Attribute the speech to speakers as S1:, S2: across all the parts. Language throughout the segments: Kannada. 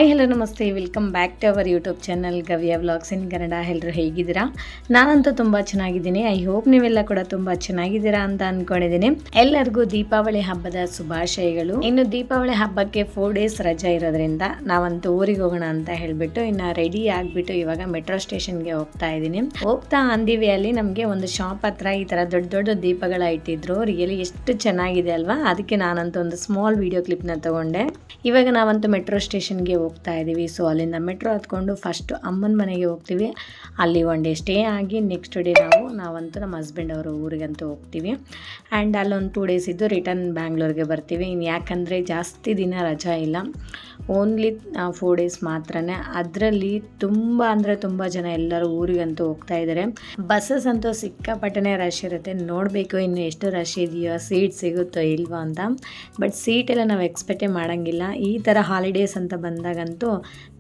S1: ಹಾಯ್ ಹಲೋ ನಮಸ್ತೆ, welcome back to our YouTube channel Gavya vlogs in Kannada. ಎಲ್ಲರೂ ಹೇಗಿದ್ದೀರಾ? ನಾನಂತೂ ತುಂಬ ಚೆನ್ನಾಗಿದ್ದೀನಿ. ಐ ಹೋಪ್ ನೀವೆಲ್ಲ ಕೂಡ ತುಂಬ ಚೆನ್ನಾಗಿದ್ದೀರಾ ಅಂತ ಅಂದ್ಕೊಂಡಿದ್ದೀನಿ. ಎಲ್ಲರಿಗೂ ದೀಪಾವಳಿ ಹಬ್ಬದ ಶುಭಾಶಯಗಳು. ಇನ್ನು ದೀಪಾವಳಿ ಹಬ್ಬಕ್ಕೆ 4 days ರಜೆ ಇರೋದ್ರಿಂದ ನಾವಂತೂ ಊರಿಗೆ ಹೋಗೋಣ ಅಂತ ಹೇಳಿಬಿಟ್ಟು ಇನ್ನು ರೆಡಿ ಆಗಿಬಿಟ್ಟು ಇವಾಗ ಮೆಟ್ರೋ ಸ್ಟೇಷನ್ಗೆ ಹೋಗ್ತಾ ಇದ್ದೀನಿ. ಹೋಗ್ತಾ ಅಂದಿವಿಯಲ್ಲಿ ನಮಗೆ ಒಂದು ಶಾಪ್ ಹತ್ರ ಈ ಥರ ದೊಡ್ಡ ದೊಡ್ಡ ದೀಪಗಳ ಇಟ್ಟಿದ್ರು. ರಿಯಲಿ ಎಷ್ಟು ಚೆನ್ನಾಗಿದೆ ಅಲ್ವಾ? ಅದಕ್ಕೆ ನಾನಂತೂ ಒಂದು ಸ್ಮಾಲ್ ವಿಡಿಯೋ ಕ್ಲಿಪ್ನ ತಗೊಂಡೆ. ಇವಾಗ ನಾವಂತೂ ಮೆಟ್ರೋ ಸ್ಟೇಷನ್ಗೆ ಹೋಗ್ತಾ ಇದ್ದೀವಿ. ಸೊ ಅಲ್ಲಿಂದ ಮೆಟ್ರೋ ಹತ್ಕೊಂಡು ಫಸ್ಟು ಅಮ್ಮನ ಮನೆಗೆ ಹೋಗ್ತೀವಿ. ಅಲ್ಲಿ 1 day ಸ್ಟೇ ಆಗಿ ನೆಕ್ಸ್ಟ್ ಡೇ ನಾವಂತೂ ನಮ್ಮ ಹಸ್ಬೆಂಡ್ ಅವರ ಊರಿಗಂತೂ ಹೋಗ್ತೀವಿ. ಆ್ಯಂಡ್ ಅಲ್ಲೊಂದು 2 days ಇದ್ದು ರಿಟರ್ನ್ ಬ್ಯಾಂಗ್ಳೂರ್ಗೆ ಬರ್ತೀವಿ. ಇನ್ನು ಯಾಕಂದರೆ ಜಾಸ್ತಿ ದಿನ ರಜಾ ಇಲ್ಲ, ಓನ್ಲಿ 4 days ಮಾತ್ರನೇ. ಅದರಲ್ಲಿ ತುಂಬ ಜನ ಎಲ್ಲರೂ ಊರಿಗಂತೂ ಹೋಗ್ತಾ ಇದ್ದಾರೆ. ಬಸ್ಸಸ್ ಅಂತೂ ಸಿಕ್ಕಾಪಟ್ಟೆ ರಶ್ ಇರುತ್ತೆ. ನೋಡಬೇಕು ಇನ್ನು ಎಷ್ಟು ರಶ್ ಇದೆಯೋ, ಸೀಟ್ ಸಿಗುತ್ತೋ ಇಲ್ವೋ ಅಂತ. ಬಟ್ ಸೀಟೆಲ್ಲ ನಾವು ಎಕ್ಸ್ಪೆಕ್ಟೇ ಮಾಡೋಂಗಿಲ್ಲ. ಈ ಥರ ಹಾಲಿಡೇಸ್ ಅಂತ ಬಂದಾಗಂತೂ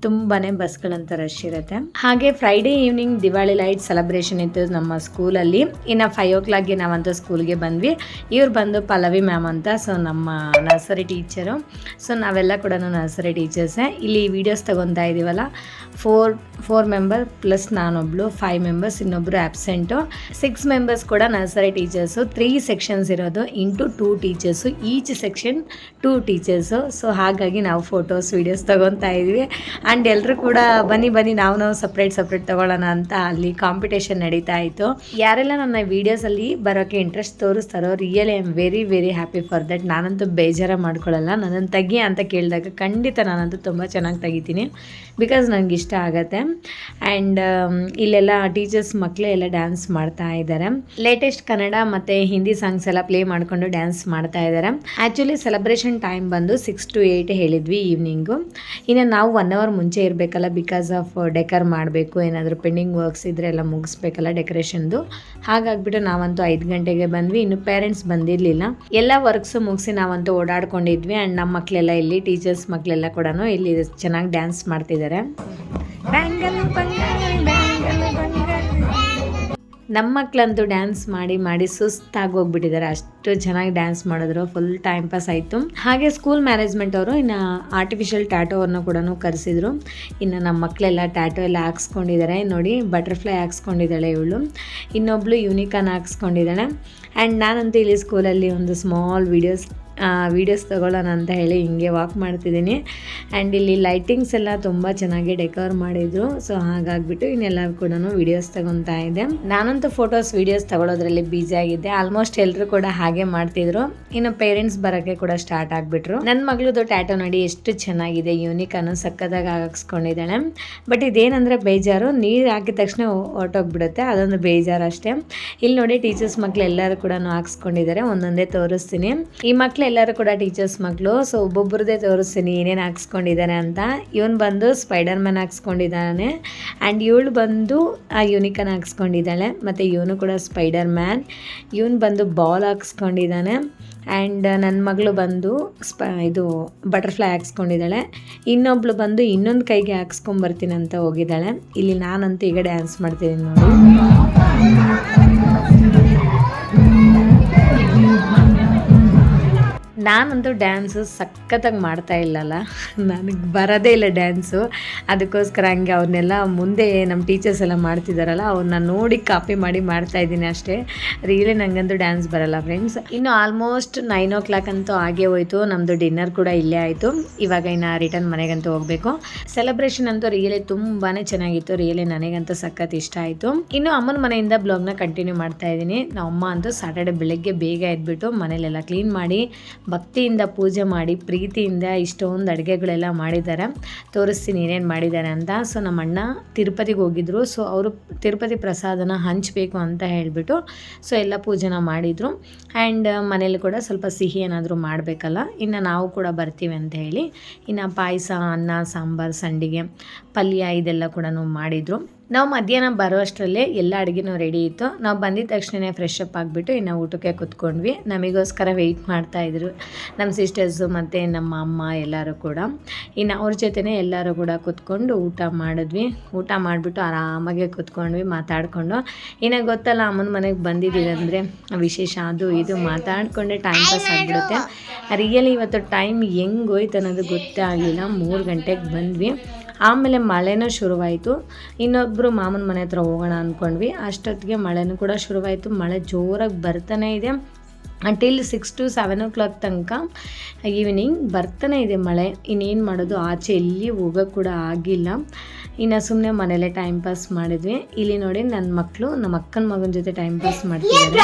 S1: ತುಂಬಾ ಬಸ್ಗಳಂತ ರಶ್ ಇರುತ್ತೆ. ಹಾಗೆ ಫ್ರೈಡೇ ಈವ್ನಿಂಗ್ ದಿವಾಳಿ ಲೈಟ್ ಸೆಲೆಬ್ರೇಷನ್ ಇತ್ತು ನಮ್ಮ ಸ್ಕೂಲಲ್ಲಿ. ಇನ್ನು 5 o'clockಗೆ ನಾವಂತೂ ಸ್ಕೂಲ್ಗೆ ಬಂದ್ವಿ. ಇವ್ರು ಬಂದು ಪಲ್ಲವಿ ಮ್ಯಾಮ್ ಅಂತ, ಸೊ ನಮ್ಮ ನರ್ಸರಿ ಟೀಚರು. ಸೊ ನಾವೆಲ್ಲ ಕೂಡ ನರ್ಸರಿ ಟೀಚರ್ಸೇ. ಇಲ್ಲಿ ವೀಡಿಯೋಸ್ ತೊಗೊತಾ ಇದ್ದೀವಲ್ಲ, 4 members ಪ್ಲಸ್ ನಾನೊಬ್ಳು, 5 members, ಇನ್ನೊಬ್ಬರು ಆ್ಯಬ್ಸೆಂಟು. 6 members ಕೂಡ ನರ್ಸರಿ ಟೀಚರ್ಸು. 3 sections ಇರೋದು into 2 teachers, each section 2 teachers. So ಹಾಗಾಗಿ ನಾವು ಫೋಟೋಸ್ ವೀಡಿಯೋಸ್ ತೊಗೊತಾ ಇದ್ವಿ. ಆ್ಯಂಡ್ ಎಲ್ಲರೂ ಕೂಡ ಬನ್ನಿ ನಾವು ಸಪ್ರೇಟ್ ತೊಗೊಳ್ಳೋಣ ಅಂತ ಅಲ್ಲಿ ಕಾಂಪಿಟೇಷನ್ ನಡೀತಾ ಇತ್ತು. ಯಾರೆಲ್ಲ ನನ್ನ ವೀಡಿಯೋಸಲ್ಲಿ ಬರೋಕ್ಕೆ ಇಂಟ್ರೆಸ್ಟ್ ತೋರಿಸ್ತಾರೋ really I am very happy for that. ನಾನಂತೂ ಬೇಜಾರ ಮಾಡ್ಕೊಳ್ಳಲ್ಲ. ನನ್ನನ್ನು ತೆಗಿ ಅಂತ ಕೇಳಿದಾಗ ಖಂಡಿತ ನಾನಂತೂ ತುಂಬ ಚೆನ್ನಾಗಿ ತೆಗಿತೀನಿ, ಬಿಕಾಸ್ ನನಗೆ ಇಷ್ಟ ಆಗುತ್ತೆ. ಆ್ಯಂಡ್ ಇಲ್ಲೆಲ್ಲ ಟೀಚರ್ಸ್ ಮಕ್ಕಳು ಎಲ್ಲ ಡ್ಯಾನ್ಸ್ ಮಾಡ್ತಾ ಇದ್ದಾರೆ. ಲೇಟೆಸ್ಟ್ ಕನ್ನಡ ಮತ್ತು ಹಿಂದಿ ಸಾಂಗ್ಸ್ ಎಲ್ಲ ಪ್ಲೇ ಮಾಡಿಕೊಂಡು ಡ್ಯಾನ್ಸ್ ಮಾಡ್ತಾ ಇದ್ದಾರೆ. ಆ್ಯಕ್ಚುಲಿ ಸೆಲೆಬ್ರೇಷನ್ ಟೈಮ್ ಬಂದು 6 to 8 ಹೇಳಿದ್ವಿ ಈವ್ನಿಂಗು. ಇನ್ನು ನಾವು 1 hour ಮುಂಚೆ ಇರಬೇಕಲ್ಲ, ಬಿಕಾಸ್ ಆಫ್ ಡೆಕರ್ ಮಾಡಬೇಕು, ಏನಾದರೂ ಪೆಂಡಿಂಗ್ ವರ್ಕ್ಸ್ ಇದ್ದರೆ ಎಲ್ಲ ಮುಗಿಸ್ಬೇಕಲ್ಲ ಡೆಕೋರೇಷನ್ದು. ಹಾಗಾಗಿಬಿಟ್ಟು ನಾವಂತೂ 5 ಗಂಟೆಗೆ ಬಂದ್ವಿ. ಇನ್ನು ಪೇರೆಂಟ್ಸ್ ಬಂದಿರಲಿಲ್ಲ. ಎಲ್ಲ ವರ್ಕ್ಸು ಮುಗಿಸಿ ನಾವಂತೂ ಓಡಾಡ್ಕೊಂಡಿದ್ವಿ. ಆ್ಯಂಡ್ ನಮ್ಮ ಮಕ್ಕಳೆಲ್ಲ ಇಲ್ಲಿ ಟೀಚರ್ಸ್ ಮಕ್ಕಳೆಲ್ಲ ಕೂಡ ಇಲ್ಲಿ ಚೆನ್ನಾಗಿ ಡ್ಯಾನ್ಸ್ ಮಾಡ್ತಿದ್ದಾರೆ. ನಮ್ಮ ಮಕ್ಕಳಂತೂ ಡ್ಯಾನ್ಸ್ ಮಾಡಿ ಸುಸ್ತಾಗಿ ಹೋಗ್ಬಿಟ್ಟಿದ್ದಾರೆ. ಅಷ್ಟು ಚೆನ್ನಾಗಿ ಡ್ಯಾನ್ಸ್ ಮಾಡಿದ್ರು. ಫುಲ್ ಟೈಮ್ ಪಾಸ್ ಆಯಿತು. ಹಾಗೆ ಸ್ಕೂಲ್ ಮ್ಯಾನೇಜ್ಮೆಂಟ್ ಅವರು ಇನ್ನು ಆರ್ಟಿಫಿಷಿಯಲ್ ಟ್ಯಾಟೋವನ್ನು ಕೂಡ ಕರೆಸಿದ್ರು. ಇನ್ನು ನಮ್ಮ ಮಕ್ಕಳೆಲ್ಲ ಟ್ಯಾಟೋ ಎಲ್ಲ ಹಾಕ್ಸ್ಕೊಂಡಿದ್ದಾರೆ. ನೋಡಿ, ಬಟರ್ಫ್ಲೈ ಹಾಕ್ಸ್ಕೊಂಡಿದ್ದಾಳೆ ಇವಳು, ಇನ್ನೊಬ್ಳು ಯೂನಿಕಾನ್ ಹಾಕ್ಸ್ಕೊಂಡಿದ್ದಾಳೆ. ಆ್ಯಂಡ್ ನಾನಂತೂ ಇಲ್ಲಿ ಸ್ಕೂಲಲ್ಲಿ ಒಂದು ಸ್ಮಾಲ್ ವೀಡಿಯೋಸ್ ತೊಗೊಳ್ಳೋಣ ಅಂತ ಹೇಳಿ ಹಿಂಗೆ ವಾಕ್ ಮಾಡ್ತಿದ್ದೀನಿ. ಆ್ಯಂಡ್ ಇಲ್ಲಿ ಲೈಟಿಂಗ್ಸ್ ಎಲ್ಲ ತುಂಬ ಚೆನ್ನಾಗಿ ಡೆಕೋರ್ ಮಾಡಿದರು. ಸೊ ಹಾಗಾಗಿಬಿಟ್ಟು ಇನ್ನೆಲ್ಲರೂ ಕೂಡ ವೀಡಿಯೋಸ್ ತೊಗೊತಾ ಇದ್ದೆ. ನಾನಂತೂ ಫೋಟೋಸ್ ವೀಡಿಯೋಸ್ ತೊಗೊಳೋದ್ರಲ್ಲಿ ಬ್ಯುಸಿ ಆಗಿದ್ದೆ. ಆಲ್ಮೋಸ್ಟ್ ಎಲ್ಲರೂ ಕೂಡ ಹಾಗೆ ಮಾಡ್ತಿದ್ರು. ಇನ್ನು ಪೇರೆಂಟ್ಸ್ ಬರೋಕ್ಕೆ ಕೂಡ ಸ್ಟಾರ್ಟ್ ಆಗಿಬಿಟ್ರು. ನನ್ನ ಮಗಳದು ಟ್ಯಾಟೋ ನೋಡಿ ಎಷ್ಟು ಚೆನ್ನಾಗಿದೆ, ಯೂನಿಕಾನು ಸಕ್ಕತ್ತಾಗಿ ಹಾಕ್ಸ್ಕೊಂಡಿದ್ದಾಳೆ. ಬಟ್ ಇದೇನಂದರೆ ಬೇಜಾರು, ನೀರು ಹಾಕಿದ ತಕ್ಷಣ ಹೊರಟೋಗ್ಬಿಡುತ್ತೆ, ಅದೊಂದು ಬೇಜಾರು ಅಷ್ಟೇ. ಇಲ್ಲಿ ನೋಡಿ ಟೀಚರ್ಸ್ ಮಕ್ಕಳು ಎಲ್ಲರೂ ಕೂಡ ಹಾಕ್ಸ್ಕೊಂಡಿದ್ದಾರೆ. ಒಂದೊಂದೇ ತೋರಿಸ್ತೀನಿ. ಈ ಮಕ್ಕಳು ಎಲ್ಲರೂ ಕೂಡ ಟೀಚರ್ಸ್ ಮಕ್ಕಳು. ಸೊ ಒಬ್ಬೊಬ್ಬರದೇ ತೋರಿಸ್ತೀನಿ ಏನೇನು ಹಾಕ್ಸ್ಕೊಂಡಿದ್ದಾನೆ ಅಂತ. ಇವನು ಬಂದು ಸ್ಪೈಡರ್ ಮ್ಯಾನ್ ಹಾಕ್ಸ್ಕೊಂಡಿದ್ದಾನೆ. ಆ್ಯಂಡ್ ಇವಳು ಬಂದು ಆ ಯೂನಿಕಾನ್ ಹಾಕ್ಸ್ಕೊಂಡಿದ್ದಾಳೆ. ಮತ್ತು ಇವನು ಕೂಡ ಸ್ಪೈಡರ್ ಮ್ಯಾನ್. ಇವನು ಬಂದು ಬಾಲ್ ಹಾಕ್ಸ್ಕೊಂಡಿದ್ದಾನೆ. ಆ್ಯಂಡ್ ನನ್ನ ಮಗಳು ಬಂದು ಇದು ಬಟರ್ಫ್ಲೈ ಹಾಕ್ಸ್ಕೊಂಡಿದ್ದಾಳೆ. ಇನ್ನೊಬ್ಳು ಬಂದು ಇನ್ನೊಂದು ಕೈಗೆ ಹಾಕ್ಸ್ಕೊಂಬರ್ತೀನಿ ಅಂತ ಹೋಗಿದ್ದಾಳೆ. ಇಲ್ಲಿ ನಾನಂತೂ ಈಗ ಡ್ಯಾನ್ಸ್ ಮಾಡ್ತಿದ್ದೀನಿ ನೋಡಿ. ನಾನಂತೂ ಡ್ಯಾನ್ಸು ಸಖತ್ತಾಗಿ ಮಾಡ್ತಾ ಇಲ್ಲಲ್ಲ, ನನಗೆ ಬರೋದೇ ಇಲ್ಲ ಡ್ಯಾನ್ಸು. ಅದಕ್ಕೋಸ್ಕರ ಹಂಗೆ ಅವ್ರನ್ನೆಲ್ಲ ಮುಂದೆ ನಮ್ಮ ಟೀಚರ್ಸ್ ಎಲ್ಲ ಮಾಡ್ತಿದ್ದಾರಲ್ಲ, ಅವ್ರನ್ನ ನೋಡಿ ಕಾಪಿ ಮಾಡಿ ಮಾಡ್ತಾಯಿದ್ದೀನಿ ಅಷ್ಟೇ. ರಿಯಲಿ ನನಗಂತೂ ಡ್ಯಾನ್ಸ್ ಬರಲ್ಲ ಫ್ರೆಂಡ್ಸ್. ಇನ್ನು ಆಲ್ಮೋಸ್ಟ್ 9 o'clock ಅಂತೂ ಆಗೇ ಹೋಯಿತು. ನಮ್ಮದು ಡಿನ್ನರ್ ಕೂಡ ಇಲ್ಲೇ ಆಯಿತು. ಇವಾಗ ಇನ್ನು ರಿಟರ್ನ್ ಮನೆಗಂತೂ ಹೋಗಬೇಕು. ಸೆಲೆಬ್ರೇಷನ್ ಅಂತೂ ರಿಯಲಿ ತುಂಬಾ ಚೆನ್ನಾಗಿತ್ತು. ರಿಯಲಿ ನನಗಂತೂ ಸಖತ್ ಇಷ್ಟ ಆಯಿತು. ಇನ್ನು ಅಮ್ಮನ ಮನೆಯಿಂದ ಬ್ಲಾಗ್ನ ಕಂಟಿನ್ಯೂ ಮಾಡ್ತಾ ಇದ್ದೀನಿ. ನಮ್ಮ ಅಮ್ಮ ಅಂತೂ ಸಾಟರ್ಡೆ ಬೆಳಗ್ಗೆ ಬೇಗ ಎದ್ಬಿಟ್ಟು ಮನೇಲೆಲ್ಲ ಕ್ಲೀನ್ ಮಾಡಿ ಭಕ್ತಿಯಿಂದ ಪೂಜೆ ಮಾಡಿ ಪ್ರೀತಿಯಿಂದ ಇಷ್ಟೊಂದು ಅಡುಗೆಗಳೆಲ್ಲ ಮಾಡಿದ್ದಾರೆ. ತೋರಿಸ್ತೀನಿ ಏನೇನು ಮಾಡಿದ್ದಾರೆ ಅಂತ. ಸೊ ನಮ್ಮ ಅಣ್ಣ ತಿರುಪತಿಗೆ ಹೋಗಿದ್ರು. ಸೊ ಅವರು ತಿರುಪತಿ ಪ್ರಸಾದನ ಹಂಚಬೇಕು ಅಂತ ಹೇಳಿಬಿಟ್ಟು ಸೊ ಎಲ್ಲ ಪೂಜೆನ ಮಾಡಿದರು. ಆ್ಯಂಡ್ ಮನೇಲಿ ಕೂಡ ಸ್ವಲ್ಪ ಸಿಹಿ ಏನಾದರೂ ಮಾಡಬೇಕಲ್ಲ, ಇನ್ನು ನಾವು ಕೂಡ ಬರ್ತೀವಿ ಅಂತ ಹೇಳಿ ಇನ್ನು ಪಾಯಸ, ಅನ್ನ, ಸಾಂಬಾರು, ಸಂಡಿಗೆ, ಪಲ್ಯ ಇದೆಲ್ಲ ಕೂಡ ಮಾಡಿದರು. ನಾವು ಮಧ್ಯಾಹ್ನ ಬರೋ ಅಷ್ಟರಲ್ಲೇ ಎಲ್ಲ ಅಡುಗೆನೂ ರೆಡಿ ಇತ್ತು. ನಾವು ಬಂದಿದ್ದ ತಕ್ಷಣ ಫ್ರೆಶ್ ಅಪ್ ಆಗಿಬಿಟ್ಟು ಇನ್ನು ಊಟಕ್ಕೆ ಕೂತ್ಕೊಂಡ್ವಿ. ನಮಗೋಸ್ಕರ ವೆಯ್ಟ್ ಮಾಡ್ತಾಯಿದ್ರು ನಮ್ಮ ಸಿಸ್ಟರ್ಸು ಮತ್ತು ನಮ್ಮ ಅಮ್ಮ ಎಲ್ಲರೂ ಕೂಡ. ಇನ್ನು ಅವ್ರ ಜೊತೆನೇ ಎಲ್ಲರೂ ಕೂಡ ಕೂತ್ಕೊಂಡು ಊಟ ಮಾಡಿದ್ವಿ. ಊಟ ಮಾಡಿಬಿಟ್ಟು ಆರಾಮಾಗೆ ಕೂತ್ಕೊಂಡ್ವಿ ಮಾತಾಡಿಕೊಂಡು. ಇನ್ನು ಗೊತ್ತಲ್ಲ ಅಮ್ಮನ ಮನೆಗೆ ಬಂದಿದ್ದೀವಿ ಅಂದರೆ ವಿಶೇಷ ಅದು ಇದು ಮಾತಾಡಿಕೊಂಡೇ ಟೈಮ್ ಪಾಸ್ ಆಗಿಬಿಡುತ್ತೆ. ರಿಯಲಿ ಇವತ್ತು ಟೈಮ್ ಹೆಂಗೆ ಹೋಯ್ತು ಅನ್ನೋದು ಗೊತ್ತೇ ಆಗಲಿಲ್ಲ. 3 ಗಂಟೆಗೆ ಬಂದ್ವಿ. ಆಮೇಲೆ ಮಳೆನೂ ಶುರುವಾಯಿತು. ಇನ್ನೊಬ್ಬರು ಮಾಮನ ಮನೆ ಹತ್ರ ಹೋಗೋಣ ಅಂದ್ಕೊಂಡ್ವಿ. ಅಷ್ಟೊತ್ತಿಗೆ ಮಳೆನೂ ಕೂಡ ಶುರುವಾಯಿತು. ಮಳೆ ಜೋರಾಗಿ ಬರ್ತಾನೆ ಇದೆ. ಅಂಟಿಲ್ 6 to 7 o'clock ತನಕ ಈವ್ನಿಂಗ್ ಬರ್ತಾನೆ ಇದೆ ಮಳೆ. ಇನ್ನೇನು ಮಾಡೋದು, ಆಚೆ ಎಲ್ಲಿ ಹೋಗೋಕ್ಕೆ ಕೂಡ ಆಗಿಲ್ಲ. ಇನ್ನು ಸುಮ್ಮನೆ ಮನೇಲೆ ಟೈಮ್ ಪಾಸ್ ಮಾಡಿದ್ವಿ. ಇಲ್ಲಿ ನೋಡಿ ನನ್ನ ಮಕ್ಕಳು ನಮ್ಮ ಅಕ್ಕನ ಮಗನ ಜೊತೆ ಟೈಮ್ ಪಾಸ್ ಮಾಡ್ತಿದ್ದಾರೆ.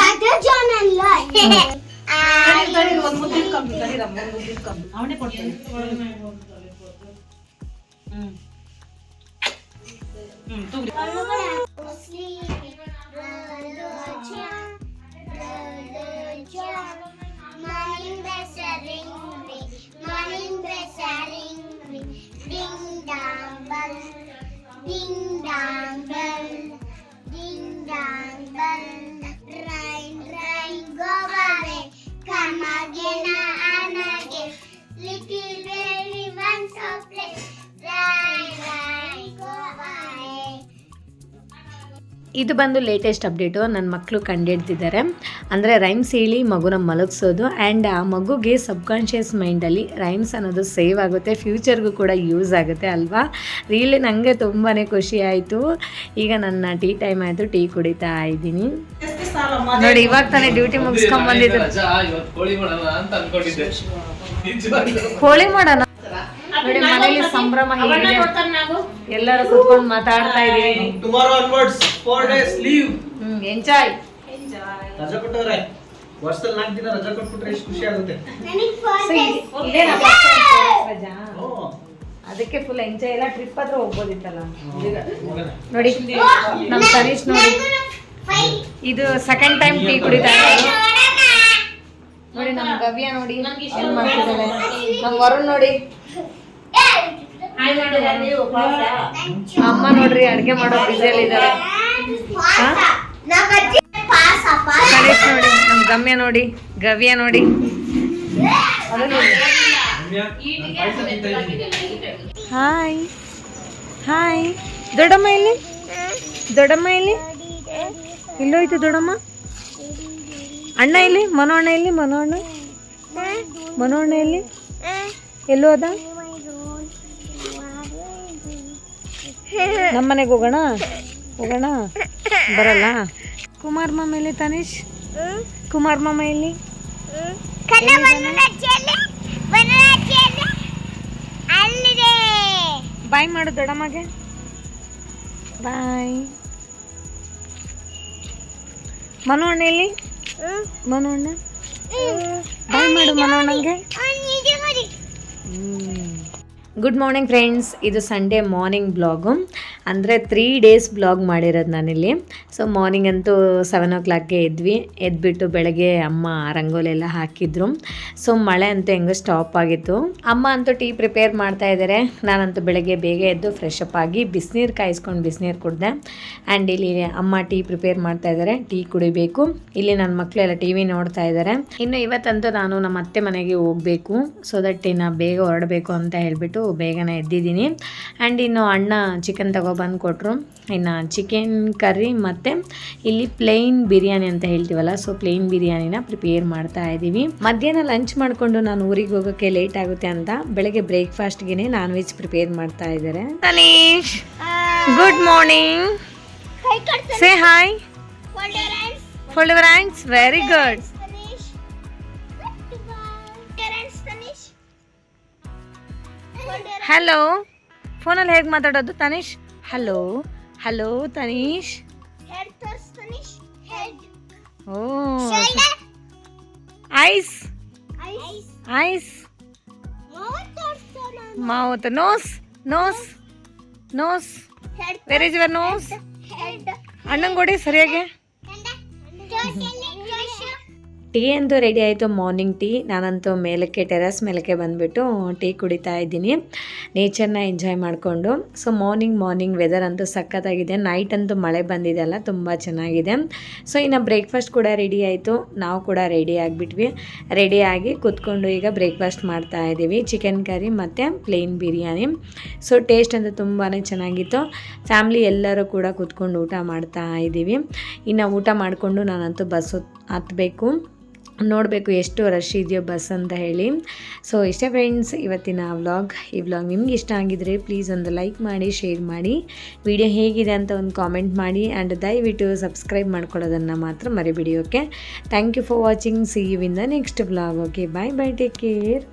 S1: ಇದು ಬಂದು ಲೇಟೆಸ್ಟ್ ಅಪ್ಡೇಟು. ನನ್ನ ಮಕ್ಕಳು ಕಂಡುಹಿಡ್ತಿದ್ದಾರೆ. ಅಂದರೆ ರೈಮ್ಸ್ ಹೇಳಿ ಮಗುನ ಮಲಗಿಸೋದು. ಆ್ಯಂಡ್ ಆ ಮಗುಗೆ ಸಬ್ಕಾನ್ಷಿಯಸ್ ಮೈಂಡಲ್ಲಿ ರೈಮ್ಸ್ ಅನ್ನೋದು ಸೇವ್ ಆಗುತ್ತೆ, ಫ್ಯೂಚರ್ಗೂ ಕೂಡ ಯೂಸ್ ಆಗುತ್ತೆ ಅಲ್ವಾ. ರಿಯಲಿ ನನಗೆ ತುಂಬಾ ಖುಷಿ ಆಯಿತು. ಈಗ ನನ್ನ ಟೀ ಟೈಮ್ ಆಯಿತು, ಟೀ ಕುಡಿತಾ ಇದ್ದೀನಿ. ನೋಡಿ ಇವಾಗ ತಾನೇ ಡ್ಯೂಟಿ ಮುಗಿಸ್ಕೊಂಡು ಬಂದಿದ್ದು. ಕೋಳಿ ಮಾಡೋಣ ನೋಡಿ, ಮನೇಲಿ ಸಂಭ್ರಮ ಹೇಗಿದೆ. ಎಲ್ಲರೂ ಕುತ್ಕೊಂಡು ಮಾತಾಡ್ತಾ ಇದೀವಿ.
S2: Tomorrow onwards 4 days leave.
S1: Enjoy.
S2: ರಜಾ ಕೊಟ್ಟವ್ರೆ. ವರ್ಷದಲ್ಲಿ 4 ದಿನ ರಜಾ ಕೊಟ್ಬಿಟ್ರೆ ಎಷ್ಟು ಖುಷಿ ಆಗುತ್ತೆ.
S1: ಅದಕ್ಕೆ ಫುಲ್ ಎಂಜಾಯ್. ಎಲ್ಲ ಟ್ರಿಪ್ ಹತ್ರ ಹೋಗ್ಬೋದಿತ್ತಲ್ಲ. ನೋಡಿ ನಮ್ಮ ತನೀಶ್ ನೋಡಿ, ಇದು ಸೆಕೆಂಡ್ ಟೈಮ್ ಟೀ ಕುಡಿತಾ ನೋಡಿ. ನಮ್ಮ ಗವ್ಯ ನೋಡಿ ಏನ್ ಮಾಡ್ತಿದ್ದಾರೆ. ನಮ್ಮ ವರುಣ್ ನೋಡಿ, ಅಮ್ಮ ನೋಡ್ರಿ ಅಡ್ಗೆ ಮಾಡೋ ಬಿಸಿಯಲ್ಲಿ ಇದ್ದಾರೆ. ಗಣೇಶ್ ನೋಡಿ, ನಮ್ ಗಮ್ಯ ನೋಡಿ, ಗವ್ಯ ನೋಡಿ. Hi hi. ದೊಡ್ಡಮ್ಮ ಇಲ್ಲಿ, ದೊಡ್ಡಮ್ಮ ಇಲ್ಲಿ, ಇಲ್ಲೋಯ್ತು ದೊಡ್ಡಮ್ಮ. ಅಣ್ಣ ಇಲ್ಲಿ, ಮನೋ ಅಣ್ಣ ಇಲ್ಲಿ, ಮನೋ ಅಣ್ಣ, ಮನೋ ಅಣ್ಣ ಇಲ್ಲಿ ಎಲ್ಲೋ ಅದ. ನಮ್ಮ ಮನೆಗೆ ಹೋಗೋಣ, ಹೋಗೋಣ ಬರಲ್ಲ. ಕುಮಾರ್ ಮಾಮ ಇಲ್ಲಿ, ತನೀಶ್ ಕುಮಾರ್ ಮಾಮ ಇಲ್ಲಿ. ಬಾಯ್ ಮಾಡು ದೊಡ್ಡಮ್ಮಗೆ, ಬಾಯ್. ಮನು ಅಣ್ಣ ಇಲ್ಲಿ, ಮನು ಅಣ್ಣ ಬಾಯ್ ಮಾಡು ಮನು ಅಣ್ಣಂಗೆ. Good morning friends. ಇದು ಸಂಡೇ ಮಾರ್ನಿಂಗ್ ಬ್ಲಾಗು. ಅಂದರೆ 3 days ಬ್ಲಾಗ್ ಮಾಡಿರೋದು ನಾನಿಲ್ಲಿ. ಸೊ ಮಾರ್ನಿಂಗ್ ಅಂತೂ 7 o'clockಗೆ ಎದ್ವಿ. ಎದ್ಬಿಟ್ಟು ಬೆಳಗ್ಗೆ ಅಮ್ಮ ರಂಗೋಲಿ ಎಲ್ಲ ಹಾಕಿದ್ರು. ಸೊ ಮಳೆ ಅಂತೂ ಹೆಂಗೋ ಸ್ಟಾಪ್ ಆಗಿತ್ತು. ಅಮ್ಮ ಅಂತೂ ಟೀ ಪ್ರಿಪೇರ್ ಮಾಡ್ತಾ ಇದ್ದಾರೆ. ನಾನಂತೂ ಬೆಳಗ್ಗೆ ಬೇಗ ಎದ್ದು ಫ್ರೆಶ್ ಅಪ್ ಆಗಿ ಬಿಸಿನೀರು ಕಾಯಿಸ್ಕೊಂಡು ಬಿಸಿನೀರು ಕುಡಿದೆ. ಆ್ಯಂಡ್ ಇಲ್ಲಿ ಅಮ್ಮ ಟೀ ಪ್ರಿಪೇರ್ ಮಾಡ್ತಾ ಇದ್ದಾರೆ, ಟೀ ಕುಡಿಬೇಕು. ಇಲ್ಲಿ ನನ್ನ ಮಕ್ಕಳು ಎಲ್ಲ ಟಿ ವಿ ನೋಡ್ತಾ ಇದ್ದಾರೆ. ಇನ್ನು ಇವತ್ತಂತೂ ನಾನು ನಮ್ಮ ಅತ್ತೆ ಮನೆಗೆ ಹೋಗಬೇಕು. ಸೊ ದಟ್ ಇನ್ನು ಬೇಗ ಹೊರಡಬೇಕು ಅಂತ ಹೇಳಿಬಿಟ್ಟು ಬೇಗನೆ ಎದ್ದಿದ್ದೀನಿ. ಆ್ಯಂಡ್ ಇನ್ನು ಅಣ್ಣ ಚಿಕನ್ ತಗೊಬಂದು ಕೊಟ್ಟರು. ಇನ್ನು ಚಿಕನ್ ಕರ್ರಿ ಮತ್ತು ಇಲ್ಲಿ ಪ್ಲೇನ್ ಬಿರಿಯಾನಿ ಅಂತ ಹೇಳ್ತೀವಲ್ಲ, ಸೊ ಪ್ಲೇನ್ ಬಿರಿಯಾನಿನ ಪ್ರಿಪೇರ್ ಮಾಡ್ತಾ ಇದ್ದೀವಿ. ಮಧ್ಯಾಹ್ನ ಲಂಚ್ ಮಾಡಿಕೊಂಡು ನಾನು ಊರಿಗೆ ಹೋಗೋಕ್ಕೆ ಲೇಟ್ ಆಗುತ್ತೆ ಅಂತ ಬೆಳಗ್ಗೆ ಬ್ರೇಕ್ಫಾಸ್ಟ್ಗೆ ನಾನ್ ವೆಜ್ ಪ್ರಿಪೇರ್ ಮಾಡ್ತಾ ಇದ್ದಾರೆ. Tanish good morning, say hi, fold your hands, very good. Hello, ಫೋನಲ್ಲಿ ಹೇಗೆ ಮಾತಾಡೋದು Tanish? Hello hello Tanish. Oh eyes eyes, mouth, nose nose nose. Where is your nose? ಅಣ್ಣಂಗೆ ಕೊಡಿ ಸರಿಯಾಗಿ. ಟೀ ಅಂತೂ ರೆಡಿ ಆಯಿತು, ಮಾರ್ನಿಂಗ್ ಟೀ. ನಾನಂತೂ ಮೇಲಕ್ಕೆ ಟೆರಸ್ ಮೇಲಕ್ಕೆ ಬಂದುಬಿಟ್ಟು ಟೀ ಕುಡಿತಾ ಇದ್ದೀನಿ, ನೇಚರ್ನ ಎಂಜಾಯ್ ಮಾಡಿಕೊಂಡು. ಸೊ ಮಾರ್ನಿಂಗ್ ವೆದರ್ ಅಂತೂ ಸಖತ್ತಾಗಿದೆ. ನೈಟ್ ಅಂತೂ ಮಳೆ ಬಂದಿದೆ ಅಲ್ಲ, ತುಂಬ ಚೆನ್ನಾಗಿದೆ. ಸೊ ಇನ್ನು ಬ್ರೇಕ್ಫಾಸ್ಟ್ ಕೂಡ ರೆಡಿ ಆಯಿತು, ನಾವು ಕೂಡ ರೆಡಿ ಆಗಿಬಿಟ್ವಿ. ರೆಡಿಯಾಗಿ ಕೂತ್ಕೊಂಡು ಈಗ ಬ್ರೇಕ್ಫಾಸ್ಟ್ ಮಾಡ್ತಾ ಇದ್ದೀವಿ. ಚಿಕನ್ ಕರಿ ಮತ್ತು ಪ್ಲೇನ್ ಬಿರಿಯಾನಿ. ಸೊ ಟೇಸ್ಟ್ ಅಂತೂ ತುಂಬಾ ಚೆನ್ನಾಗಿತ್ತು. ಫ್ಯಾಮ್ಲಿ ಎಲ್ಲರೂ ಕೂಡ ಕೂತ್ಕೊಂಡು ಊಟ ಮಾಡ್ತಾ ಇದ್ದೀವಿ. ಇನ್ನು ಊಟ ಮಾಡಿಕೊಂಡು ನಾನಂತೂ ಬಸ್ ಹತ್ತಬೇಕು, ನೋಡಬೇಕು ಎಷ್ಟು ರಶ್ ಇದೆಯೋ ಬಸ್ ಅಂತ ಹೇಳಿ. ಸೊ ಇಷ್ಟೇ ಫ್ರೆಂಡ್ಸ್ ಇವತ್ತಿನ ವ್ಲಾಗ್. ಈ ವ್ಲಾಗ್ ನಿಮ್ಗೆ ಇಷ್ಟ ಆಗಿದ್ರೆ ಪ್ಲೀಸ್ ಒಂದು ಲೈಕ್ ಮಾಡಿ, ಶೇರ್ ಮಾಡಿ, ವಿಡಿಯೋ ಹೇಗಿದೆ ಅಂತ ಒಂದು ಕಾಮೆಂಟ್ ಮಾಡಿ, ಆ್ಯಂಡ್ ದಯವಿಟ್ಟು ಸಬ್ಸ್ಕ್ರೈಬ್ ಮಾಡ್ಕೊಳ್ಳೋದನ್ನು ಮಾತ್ರ ಮರಿಬೇಡಿ. Okay, thank you for watching. See you in the next vlog. Okay, bye bye, take care.